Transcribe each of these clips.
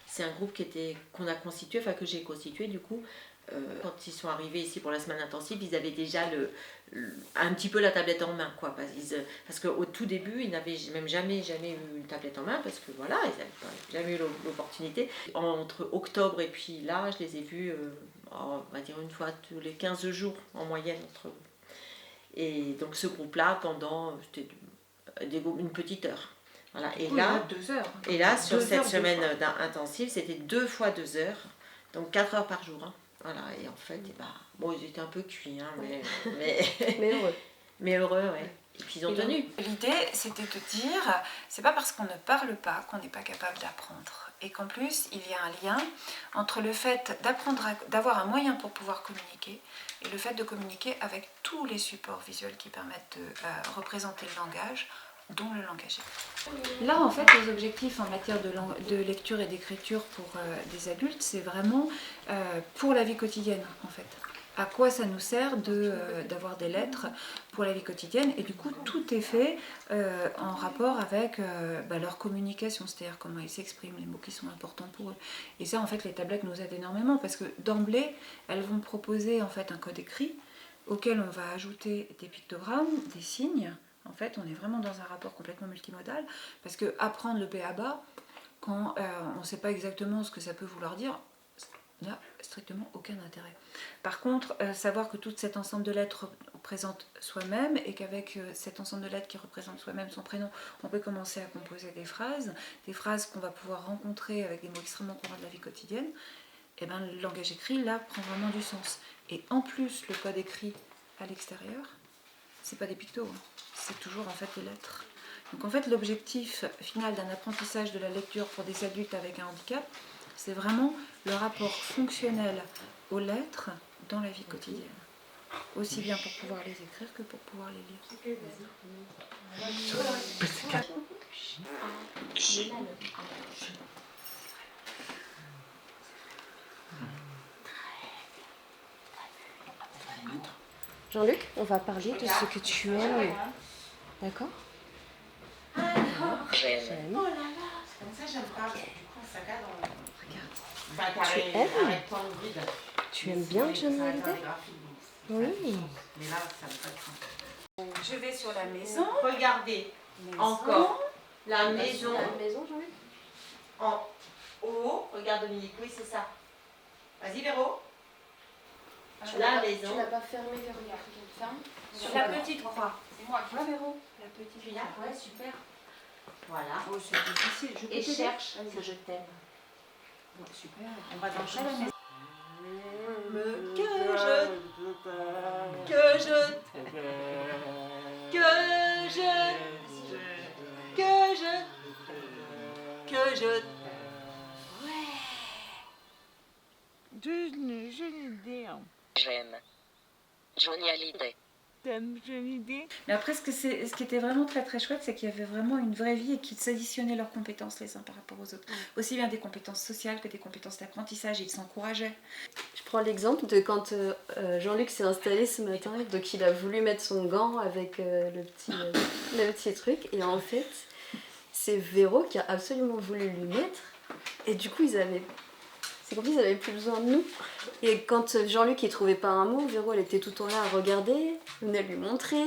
C'est un groupe qu'on a constitué, enfin que j'ai constitué du coup. Quand ils sont arrivés ici pour la semaine intensive, ils avaient déjà un petit peu la tablette en main, quoi. Parce qu'au tout début, ils n'avaient même jamais eu une tablette en main, parce que voilà, ils n'avaient jamais eu l'opportunité. Entre octobre et puis là, je les ai vus, on va dire une fois tous les 15 jours en moyenne. Et donc ce groupe-là, pendant une petite heure. Voilà. Et, oui, là, 2 heures. Et là, sur cette semaine intensive, c'était 2 fois 2 heures, donc 4 heures par jour. Hein. Voilà. Et en fait, bon, ils étaient un peu cuits, hein, mais heureux. Mais heureux, ouais. Et puis ils ont tenu. L'idée, c'était de dire, c'est pas parce qu'on ne parle pas qu'on n'est pas capable d'apprendre. Et qu'en plus, il y a un lien entre le fait d'avoir un moyen pour pouvoir communiquer et le fait de communiquer avec tous les supports visuels qui permettent de représenter le langage, dont le langage écrit. Là, en fait, les objectifs en matière de lecture et d'écriture pour des adultes, c'est vraiment pour la vie quotidienne, en fait. À quoi ça nous sert d'avoir des lettres pour la vie quotidienne, et du coup tout est fait en rapport avec leur communication, c'est-à-dire comment ils s'expriment, les mots qui sont importants pour eux. Et ça, en fait, les tablettes nous aident énormément parce que d'emblée, elles vont proposer en fait un code écrit auquel on va ajouter des pictogrammes, des signes. En fait, on est vraiment dans un rapport complètement multimodal, parce que apprendre le b.a.-ba quand on ne sait pas exactement ce que ça peut vouloir dire, n'a strictement aucun intérêt. Par contre, savoir que tout cet ensemble de lettres représente soi-même, et qu'avec cet ensemble de lettres qui représente soi-même, son prénom, on peut commencer à composer des phrases qu'on va pouvoir rencontrer avec des mots extrêmement courants de la vie quotidienne, et bien le langage écrit là prend vraiment du sens. Et en plus, le code écrit à l'extérieur, c'est pas des pictos, hein. C'est toujours en fait des lettres. Donc en fait, l'objectif final d'un apprentissage de la lecture pour des adultes avec un handicap, c'est vraiment le rapport fonctionnel aux lettres dans la vie quotidienne. Aussi bien pour pouvoir les écrire que pour pouvoir les lire. Jean-Luc, on va parler de ce que tu aimes. D'accord? J'aime. Oh là là, c'est comme ça, j'aime pas. Du coup, ça cadre. Regarde. Tu aimes? Tu aimes bien Johnny Hallyday? Oui. Mais là, ça me fait. Je vais sur la maison. Regardez, encore la maison. La maison, Jean-Luc? En haut, regarde Dominique, oui, c'est ça. Vas-y, Véro. La maison. Tu l'as pas fermé, Véro? Ferme. Sur la petite croix. C'est moi qui vois, Véro. La petite là, ouais, super. Voilà. Oh, c'est difficile. Et cherche que je t'aime. Bon, super. On va dans la maison. J'aime Johnny Hallyday. T'aimes Johnny Hallyday? Mais après, ce qui était vraiment très très chouette, c'est qu'il y avait vraiment une vraie vie et qu'ils s'additionnaient leurs compétences les uns par rapport aux autres. Aussi bien des compétences sociales que des compétences d'apprentissage, ils s'encourageaient. Je prends l'exemple de quand Jean-Luc s'est installé ce matin, donc il a voulu mettre son gant avec le petit truc, et en fait, c'est Véro qui a absolument voulu lui mettre, et du coup c'est comme s'ils n'avaient plus besoin de nous. Et quand Jean-Luc ne trouvait pas un mot, Véro elle était tout le temps là à regarder, venait lui montrer.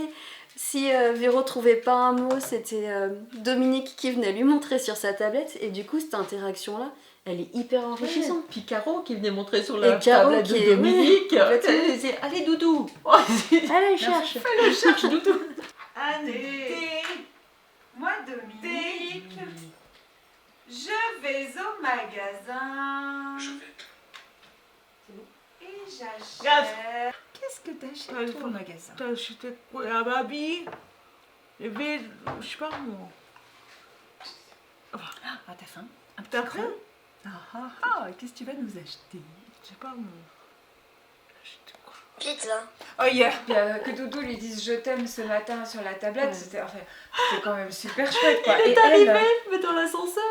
Si Véro trouvait pas un mot, c'était Dominique qui venait lui montrer sur sa tablette. Et du coup, cette interaction-là, elle est hyper enrichissante. Puis Caro qui venait montrer sur Et la Caro tablette qui de est- Dominique. oui, complètement. Elle disait allez Doudou. Allez, cherche. Elle cherche Doudou. Allez, moi Dominique, je vais au magasin et j'achète. Qu'est-ce que t'achètes au magasin? T'as acheté quoi? La babille? Les bébés, je sais pas moi. Ah, t'as faim? Un petit T'as creux? faim? Qu'est-ce que tu vas nous acheter? Je sais pas moi. Acheté quoi? Pizza. Oh hier, que Doudou lui dise je t'aime ce matin sur la tablette, c'était quand même super chouette quoi. Il Et est arrivé, elle, mais dans l'ascenseur,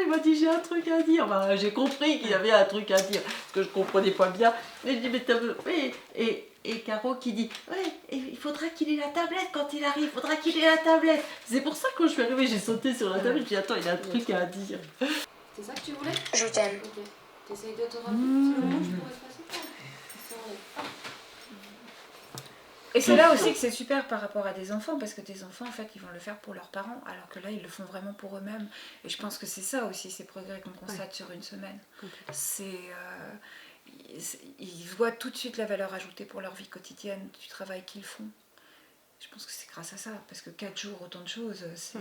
il m'a dit j'ai un truc à dire. Bah, j'ai compris qu'il y avait un truc à dire, parce que je comprenais pas bien. Mais je dis mais t'as oui. Et Caro qui dit ouais, et il faudra qu'il ait la tablette quand il arrive, il faudra qu'il ait la tablette. C'est pour ça que quand je suis arrivée, j'ai sauté sur la tablette, j'ai dit attends, il a un truc à dire. C'est ça que tu voulais? Je t'aime. Ok. T'essayes de te rappeler le mot, je pourrais te passer. Et c'est là aussi que c'est super par rapport à des enfants, parce que des enfants, en fait, ils vont le faire pour leurs parents, alors que là, ils le font vraiment pour eux-mêmes. Et je pense que c'est ça aussi, ces progrès qu'on constate sur une semaine. Ils voient tout de suite la valeur ajoutée pour leur vie quotidienne, du travail qu'ils font. Je pense que c'est grâce à ça, parce que 4 jours, autant de choses, c'est...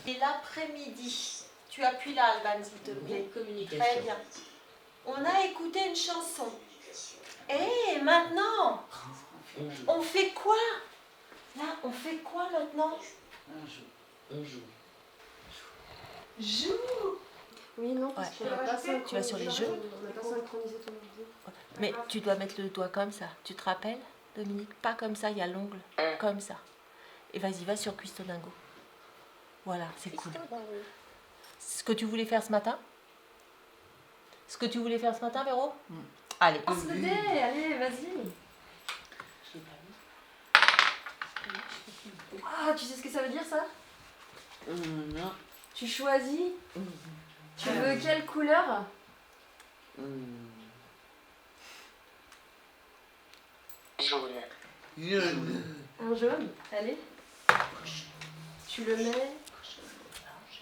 Et l'après-midi, tu appuies là, Alban, s'il te plaît. Très bien. On a écouté une chanson. Et maintenant, on fait quoi? Là, on fait quoi maintenant? On joue. Joue. Oui, non, parce Ouais. qu'on n'a pas synchronisé. Tu vas sur les jeux. On n'a pas synchronisé ton ordi. Mais tu dois mettre le doigt comme ça. Tu te rappelles, Dominique? Pas comme ça, il y a l'ongle. Comme ça. Et vas-y, va sur Cuisto Dingo. Voilà, c'est cool. Ce que tu voulais faire ce matin? Ce que tu voulais faire ce matin, Véro? Allez. Passe le dé, allez, vas-y. Ah, tu sais ce que ça veut dire ça? Non. Tu choisis. Tu veux quelle couleur? Jaune. Un jaune. Allez. Tu le mets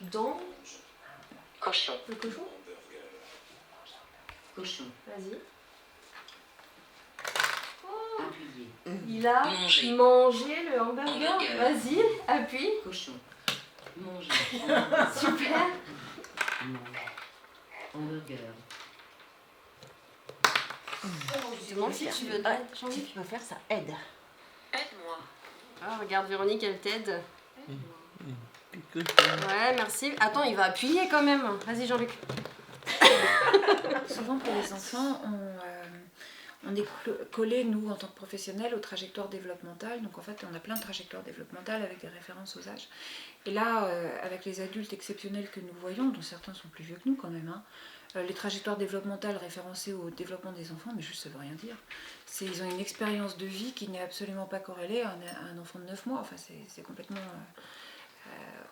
dans Cochon. le cochon. Cochon. Vas-y. Appuyé. Il a Manger. mangé le hamburger. Hamburger. Vas-y, appuie. Cochon. Manger. Super. Manger. Hamburger. Je te demande si tu veux. Si tu veux faire ça, aide. Aide-moi. Ah, regarde Véronique, elle t'aide. Ouais, merci. Attends, il va appuyer quand même. Vas-y Jean-Luc. Souvent pour les enfants, on est collé, nous, en tant que professionnels, aux trajectoires développementales. Donc en fait, on a plein de trajectoires développementales avec des références aux âges. Et là, avec les adultes exceptionnels que nous voyons, dont certains sont plus vieux que nous quand même, les trajectoires développementales référencées au développement des enfants, mais juste ça veut rien dire. Ils ont une expérience de vie qui n'est absolument pas corrélée à un enfant de 9 mois. Enfin, c'est complètement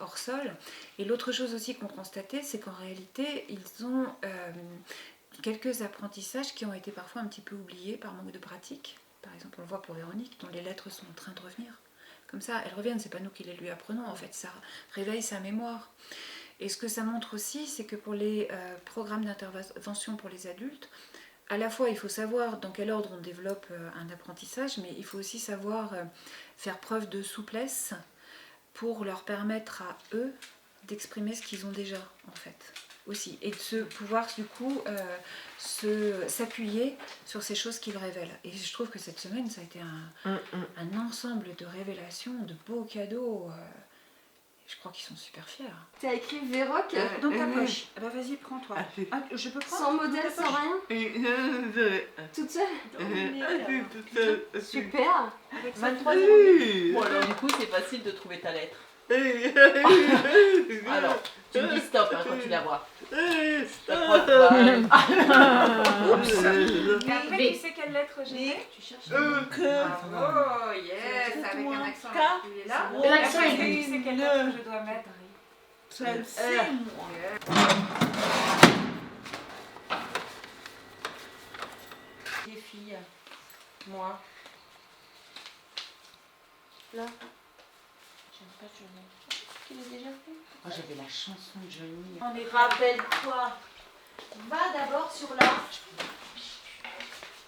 hors sol. Et l'autre chose aussi qu'on constatait, c'est qu'en réalité, ils ont quelques apprentissages qui ont été parfois un petit peu oubliés par manque de pratique. Par exemple, on le voit pour Véronique, dont les lettres sont en train de revenir. Comme ça, elles reviennent, c'est pas nous qui les lui apprenons, en fait, ça réveille sa mémoire. Et ce que ça montre aussi, c'est que pour les programmes d'intervention pour les adultes, à la fois il faut savoir dans quel ordre on développe un apprentissage, mais il faut aussi savoir faire preuve de souplesse pour leur permettre à eux d'exprimer ce qu'ils ont déjà, en fait, aussi. Et de pouvoir, du coup, s'appuyer sur ces choses qu'ils révèlent. Et je trouve que cette semaine, ça a été un ensemble de révélations, de beaux cadeaux. Je crois qu'ils sont super fiers. T'as écrit Véroc Dans ta poche. Ah bah vas-y, prends-toi. Ah, je peux prendre sans modèle, sans rien, toute seule. Super. Avec 23 secondes. Bon, alors du coup, c'est facile de trouver ta lettre. Alors, tu me dis stop hein, quand tu la vois. Et après, tu sais quelle lettre j'ai? Tu cherches. Oh yes, avec un accent particulier là. Et L'accent après, aigu. tu sais quelle lettre je dois mettre? Celle-ci, Les filles, moi. Là. J'aime pas Johnny. Tu l'as déjà fait? Moi j'avais la chanson de Johnny. On est rappelle-toi. Va d'abord sur la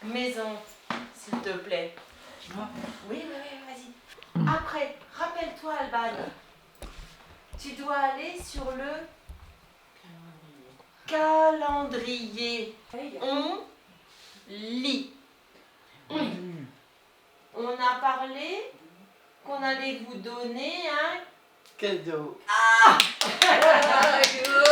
maison, s'il te plaît. Moi Oui, vas-y. Après, rappelle-toi, Alban. Tu dois aller sur le calendrier. On lit. On a parlé qu'on allait vous donner un Cadeau. cadeau.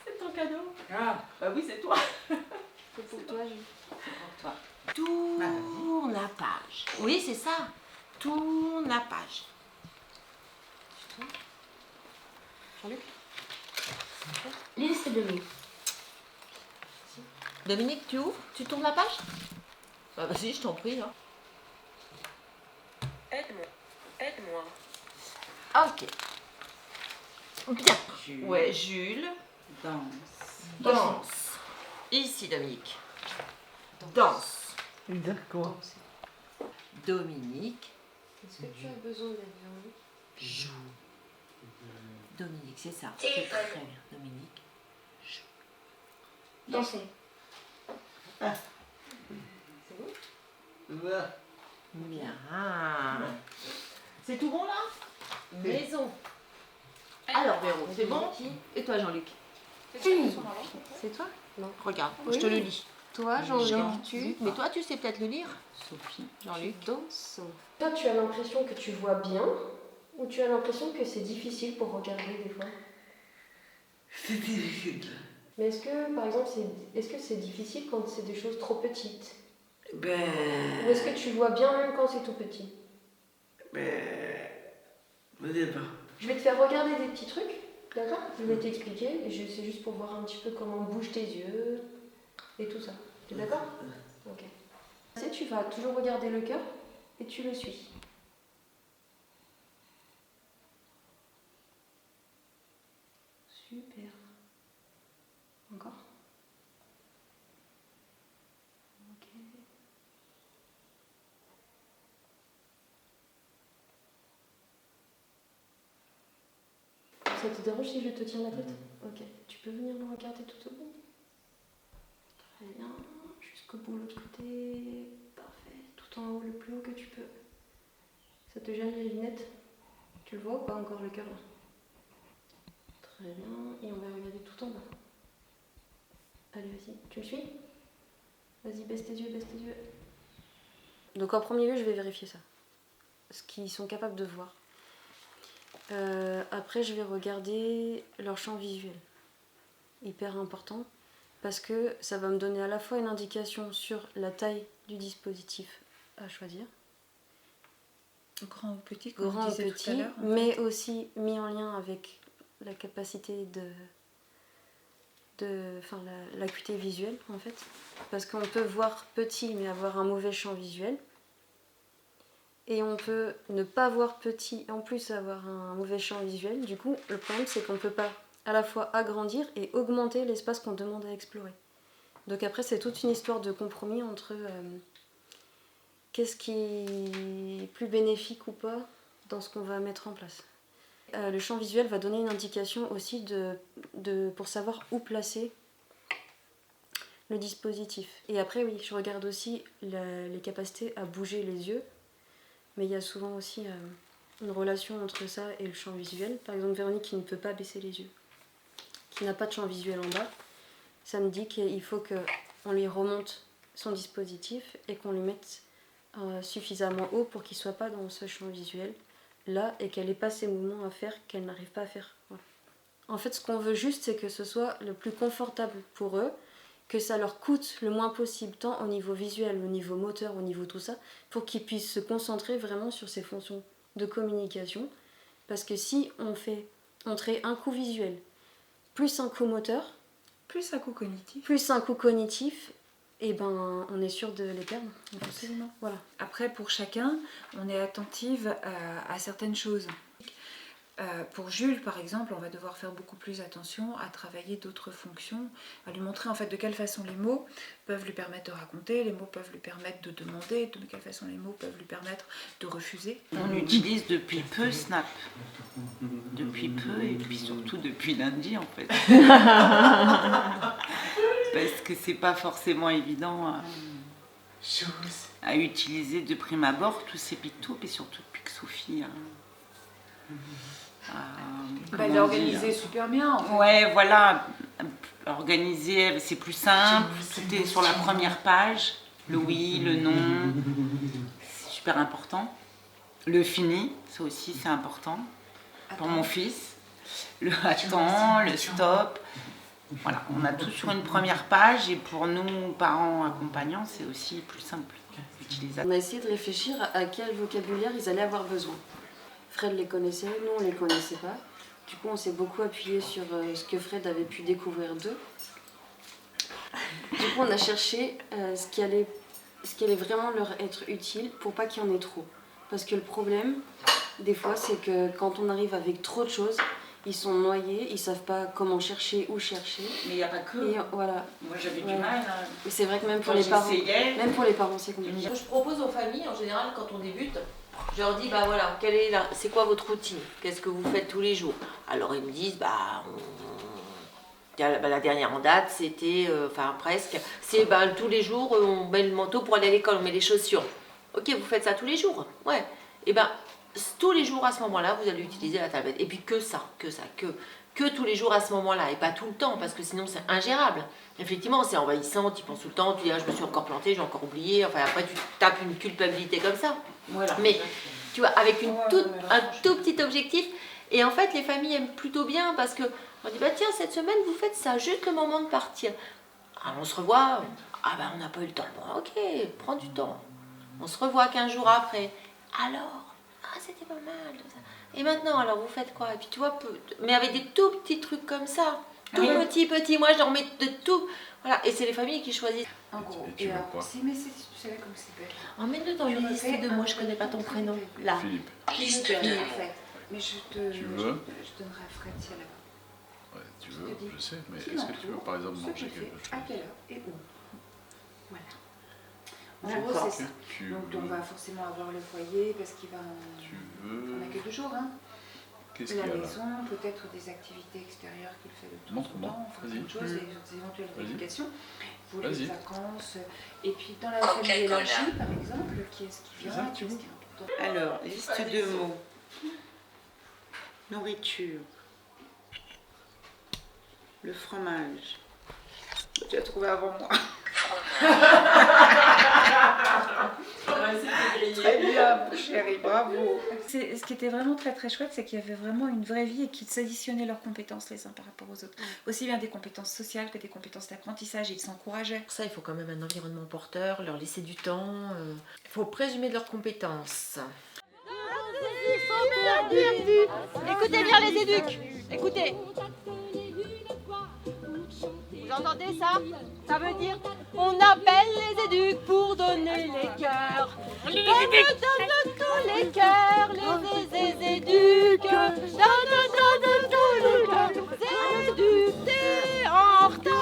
C'est ton cadeau? Ah, Bah oui, c'est toi. C'est pour toi, Julie. pour toi. Tourne la page. Oui, c'est ça. Tourne la page. Jean-Luc. Lise et Dominique. Dominique, tu ouvres? Tu tournes la page? Bah vas-y, je t'en prie. Hein. Aide-moi. Aide-moi. Ok. Bien. Jules. Ouais, Jules. Danse. Danse. Ici, Dominique. Danse. D'accord. Dominique. Est-ce que tu as besoin d'aide, Jean-Luc? Joue. Dominique, c'est ça. Téléphone. C'est très bien. Dominique. Danser. C'est bon? Bien. C'est tout bon là? Maison. Alors Véro, c'est bon? Et toi Jean-Luc? C'est toi? Non. Regarde, Oui. je te le lis. Toi, Jean-Luc, tu Mais toi tu sais peut-être le lire? Sophie. Jean-Luc. danses. Toi, tu as l'impression que tu vois bien ou tu as l'impression que c'est difficile pour regarder des fois? C'est difficile. Mais est-ce que, par exemple, est-ce que c'est difficile quand c'est des choses trop petites? Ben. Ou est-ce que tu vois bien même quand c'est tout petit? Je sais pas. Je vais te faire regarder des petits trucs, d'accord? Je vais t'expliquer, et c'est juste pour voir un petit peu comment bougent tes yeux et tout ça. T'es d'accord? Ok. Tu sais, tu vas toujours regarder le cœur et tu le suis. Super. Encore? Ok. Ça te dérange si je te tiens la tête? Ok. Tu peux venir me regarder tout au bout? Très bien. Jusqu'au bout, l'autre côté. Parfait. Tout en haut, le plus haut que tu peux. Ça te gêne les lunettes? Tu le vois ou pas encore le cœur là? Très bien. Et on va regarder tout en bas. Allez, vas-y. Tu me suis? Vas-y, baisse tes yeux, baisse tes yeux. Donc en premier lieu, je vais vérifier ça. Ce qu'ils sont capables de voir. Après, je vais regarder leur champ visuel. Hyper important. Parce que ça va me donner à la fois une indication sur la taille du dispositif à choisir. Grand ou petit, comme Grand on ou disait tout à petit, l'heure. mais aussi mis en lien avec la capacité l'acuité visuelle en fait. Parce qu'on peut voir petit mais avoir un mauvais champ visuel. Et on peut ne pas voir petit, en plus avoir un mauvais champ visuel. Du coup, le problème c'est qu'on ne peut pas à la fois agrandir et augmenter l'espace qu'on demande à explorer. Donc après, c'est toute une histoire de compromis entre qu'est-ce qui est plus bénéfique ou pas dans ce qu'on va mettre en place. Le champ visuel va donner une indication aussi pour savoir où placer le dispositif. Et après, oui, je regarde aussi les capacités à bouger les yeux. Mais il y a souvent aussi une relation entre ça et le champ visuel. Par exemple, Véronique qui ne peut pas baisser les yeux, qui n'a pas de champ visuel en bas, ça me dit qu'il faut qu'on lui remonte son dispositif et qu'on lui mette suffisamment haut pour qu'il ne soit pas dans ce champ visuel là et qu'elle n'ait pas ces mouvements à faire qu'elle n'arrive pas à faire. Voilà. En fait, ce qu'on veut juste, c'est que ce soit le plus confortable pour eux, que ça leur coûte le moins possible, tant au niveau visuel, au niveau moteur, au niveau tout ça, pour qu'ils puissent se concentrer vraiment sur ces fonctions de communication. Parce que si on fait entrer un coup visuel, plus un coup moteur, Plus un coup cognitif. plus un coup cognitif, et ben on est sûr de les perdre. Absolument. Voilà. Après, pour chacun, on est attentive à certaines choses. Pour Jules, par exemple, on va devoir faire beaucoup plus attention à travailler d'autres fonctions, à lui montrer en fait de quelle façon les mots peuvent lui permettre de raconter, les mots peuvent lui permettre de demander, de quelle façon les mots peuvent lui permettre de refuser. On utilise depuis peu Snap. Depuis peu et puis surtout depuis lundi en fait. Parce que c'est pas forcément évident à utiliser de prime abord tous ces pictos, et surtout depuis que Sophie Elle est organisée super bien en fait. Ouais, voilà. Organisé, c'est plus simple. Tout est sur la première page. Le oui, le non. C'est super important. Le fini, ça aussi c'est important. Pour mon fils. Le attends, le stop. Voilà, on a tout sur une première page et pour nous, parents accompagnants, c'est aussi plus simple. On a essayé de réfléchir à quel vocabulaire ils allaient avoir besoin. Fred les connaissait, nous on les connaissait pas. Du coup on s'est beaucoup appuyé sur ce que Fred avait pu découvrir d'eux. Du coup on a cherché ce qui allait vraiment leur être utile pour pas qu'il y en ait trop. Parce que le problème, des fois, c'est que quand on arrive avec trop de choses, ils sont noyés, ils savent pas comment chercher, où chercher. Mais il n'y a pas que. Et voilà. Moi j'avais du Ouais. mal. Et c'est vrai que même pour Quand les parents, j'essayais. C'est compliqué. Je propose aux familles, en général, quand on débute, je leur dis, bah voilà, c'est quoi votre routine? Qu'est-ce que vous faites tous les jours? Alors ils me disent, la dernière en date, c'était, presque, c'est tous les jours, on met le manteau pour aller à l'école, on met les chaussures. Ok, vous faites ça tous les jours? Ouais. Et tous les jours à ce moment-là, vous allez utiliser la tablette. Et puis que tous les jours à ce moment-là, et pas tout le temps, parce que sinon c'est ingérable. Effectivement, c'est envahissant, tu penses tout le temps, tu dis, je me suis encore plantée, j'ai encore oublié, après tu tapes une culpabilité comme ça. Voilà. Mais tu vois, avec un tout petit objectif, et en fait les familles aiment plutôt bien, parce que on dit, tiens, cette semaine vous faites ça, juste le moment de partir. On se revoit, on n'a pas eu le temps. Bon, ok, prends du temps. On se revoit 15 jours après. Alors, c'était pas mal. Tout ça. Et maintenant, alors vous faites quoi? Et puis tu vois, mais avec des tout petits trucs comme ça. Tout petit, moi j'en mets de tout. Voilà, et c'est les familles qui choisissent. En gros, tu veux quoi? mais tu savais comme c'est bête. Emmène-le dans les listes de moi, je connais pas ton prénom. Là. Philippe. Liste Philippe. Mais je veux je donnerai à Fred si elle a pas. Ouais, tu veux, je sais, mais est-ce que tu veux par exemple manger quelque chose? À quelle heure et où? Voilà. En gros, c'est ça. Donc on va forcément avoir le foyer parce qu'il va. On a que 2 jours, hein. Qu'est-ce qu'il y a La là? maison, peut-être des activités extérieures qu'il fait de temps en Montre-moi, temps, enfin vas-y. plein de choses, des éventuelles Vas-y. éducations pour Vas-y. les vacances. Et puis dans la famille élargie, par exemple, qui est-ce qui C'est ça vient, que tu qui est-ce veux? qui est important. Alors, liste de mots. Nourriture. Le fromage. Tu as trouvé avant moi. Très bien, mon chéri, bravo. Ce qui était vraiment très très chouette, c'est qu'il y avait vraiment une vraie vie et qu'ils s'additionnaient leurs compétences les uns par rapport aux autres. Aussi bien des compétences sociales que des compétences d'apprentissage, ils s'encourageaient. Pour ça, il faut quand même un environnement porteur, leur laisser du temps. Il faut présumer de leurs compétences. Écoutez bien les éduques, écoutez. Vous entendez ça? Ça veut dire on appelle les éduques pour donner les cœurs. Donne tous les cœurs, les éduques. Donne tous les cœurs, les éduques, t'es en retard.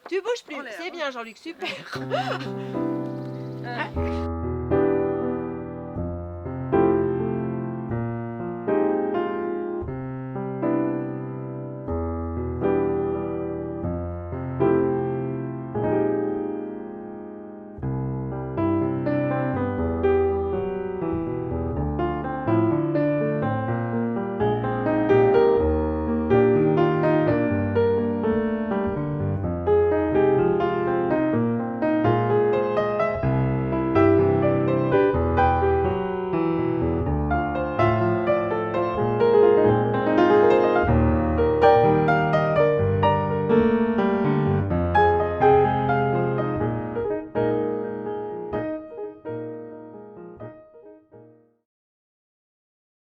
Tu bouges plus, c'est bien Jean-Luc, super.